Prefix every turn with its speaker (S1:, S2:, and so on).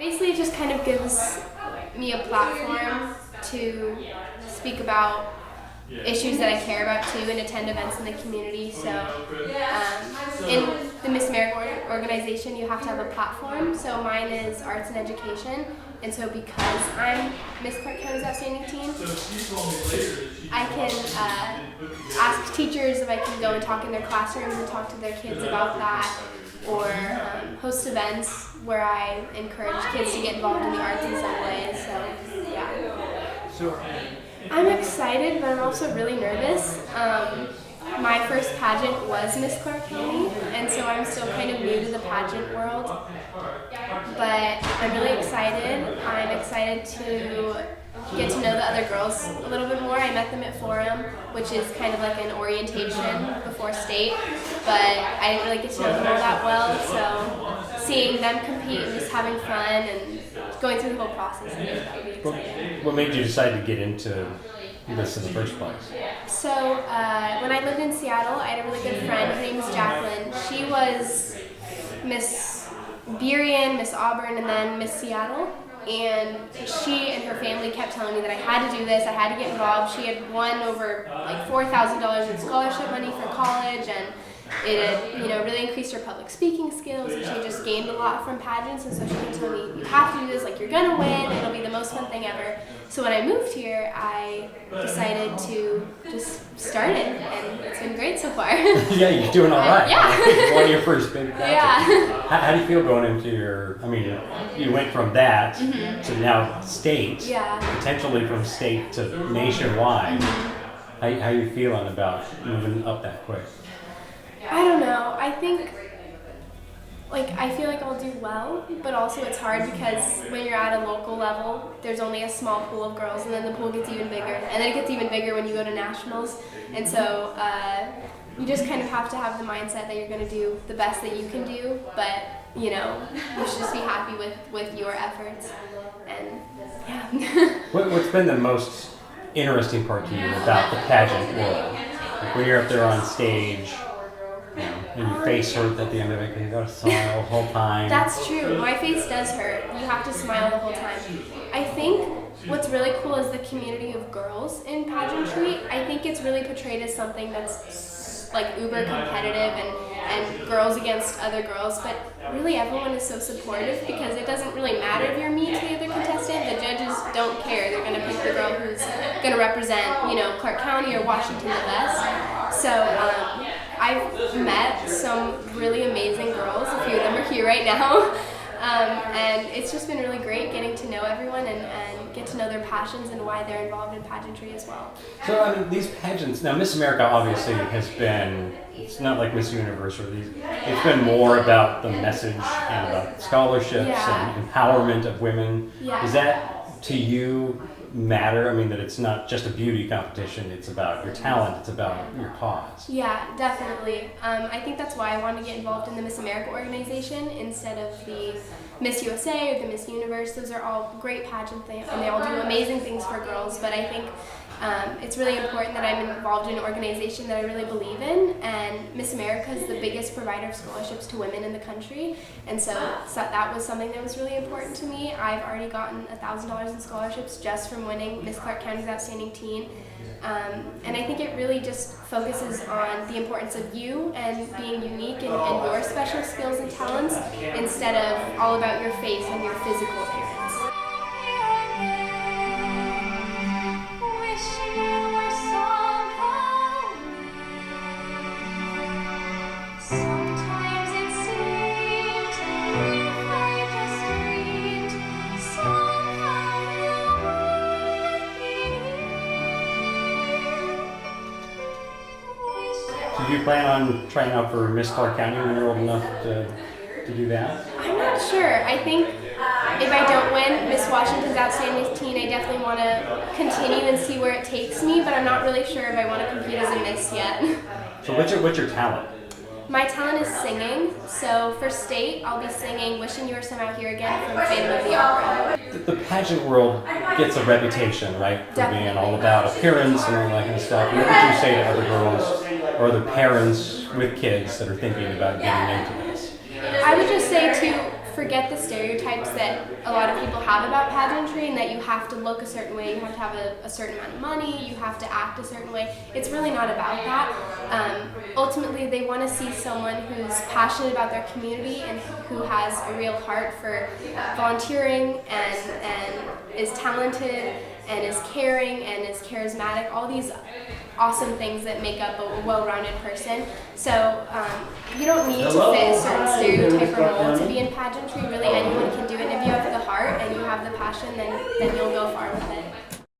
S1: Basically, it just kind of gives me a platform to speak about issues that I care about too and attend events in the community. So in the Miss America organization, you have to have a platform. So mine is arts and education. And so because I'm Miss Clark County's Outstanding Teen, I can ask teachers if I can go and talk in their classrooms and talk to their kids about that, or host events where I encourage kids to get involved in the arts in some way. So yeah.
S2: So
S1: I'm excited, but I'm also really nervous. My first pageant was Miss Clark County, and so I'm still kind of new to the pageant world. But I'm really excited. I'm excited to get to know the other girls a little bit more. I met them at Forum, which is kind of like an orientation before state, but I didn't really get to know them all that well. So seeing them compete and just having fun and going through the whole process, I think that would be exciting.
S2: what made you decide to get into this in the first place?
S1: So when I lived in Seattle, I had a really good friend. Her name was Jacqueline. She was Miss Burien, Miss Auburn, and then Miss Seattle. And she and her family kept telling me that I had to do this, I had to get involved. She had won over like $4,000 in scholarship money for college, and it had, really increased her public speaking skills, and she just gained a lot from pageants. And so she kept telling me, you have to do this, like you're gonna win, it'll be the most fun thing ever. So when I moved here, I decided to just start it, and it's been great so far.
S2: Yeah, you're doing all right.
S1: Yeah.
S2: One of your first big pageants.
S1: Yeah.
S2: How do you feel going into you went from that to now state,
S1: Yeah.
S2: potentially from state to nationwide. How you feeling about moving up that quick?
S1: I don't know. I think, I feel like I'll do well, but also it's hard because when you're at a local level, there's only a small pool of girls, and then the pool gets even bigger, and then it gets even bigger when you go to nationals. And so you just kind of have to have the mindset that you're going to do the best that you can do, but you should just be happy with your efforts. And yeah.
S2: What's been the most interesting part to you about the pageant world? Like when you're up there on stage, and your face hurt at the end of it because you got to smile the whole time.
S1: That's true. My face does hurt. You have to smile the whole time. I think what's really cool is the community of girls in pageantry. I think it's really portrayed as something that's like uber competitive and girls against other girls, but really everyone is so supportive because it doesn't really matter if you're mean to the other contestant. The judges don't care. They're going to pick the girl who's going to represent, Clark County or Washington the best. So I've met some really amazing girls. A few of them are here right now. And it's just been really great getting to know everyone and get to know their passions and why they're involved in pageantry as well.
S2: So, these pageants, now Miss America obviously has been, it's not like Miss Universe or these, it's been more about the message and about scholarships and empowerment of women.
S1: Yeah.
S2: Does that, to you, matter? That it's not just a beauty competition, it's about your talent, it's about your cause.
S1: Yeah, definitely. I think that's why I wanted to get involved in the Miss America organization instead of the Miss USA or the Miss Universe. Those are all great pageant things, and they all do amazing things for girls, but I think it's really important that I'm involved in an organization that I really believe in, and Miss America is the biggest provider of scholarships to women in the country, and so that was something that was really important to me. I've already gotten $1,000 in scholarships just from winning Miss Clark County's Outstanding Teen, and I think it really just focuses on the importance of you and being unique and your special skills and talents instead of all about your face and your physical appearance.
S2: Do you plan on trying out for Miss Clark County when you're old enough to do that?
S1: I'm not sure. I think if I don't win Miss Washington's Outstanding Teen, I definitely want to continue and see where it takes me, but I'm not really sure if I want to compete as a Miss yet.
S2: So what's your talent?
S1: My talent is singing, so for state, I'll be singing Wishing You Were Somehow Here Again from Phantom of the Opera.
S2: The pageant world gets a reputation, right, for being all about appearance and all that kind of stuff. What would you say to other girls or other parents with kids that are thinking about getting into this?
S1: I would just say to forget the stereotypes that a lot of people have about pageantry, and that you have to look a certain way, you have to have a certain amount of money, you have to act a certain way. It's really not about that. Ultimately, they want to see someone who's passionate about their community and who has a real heart for volunteering and is talented and is caring and is charismatic, all these awesome things that make up a well-rounded person. So you don't need to fit a certain stereotype or mold to be in pageantry. Really, anyone can do it. And if you have the heart and you have the passion, then you'll go far with it.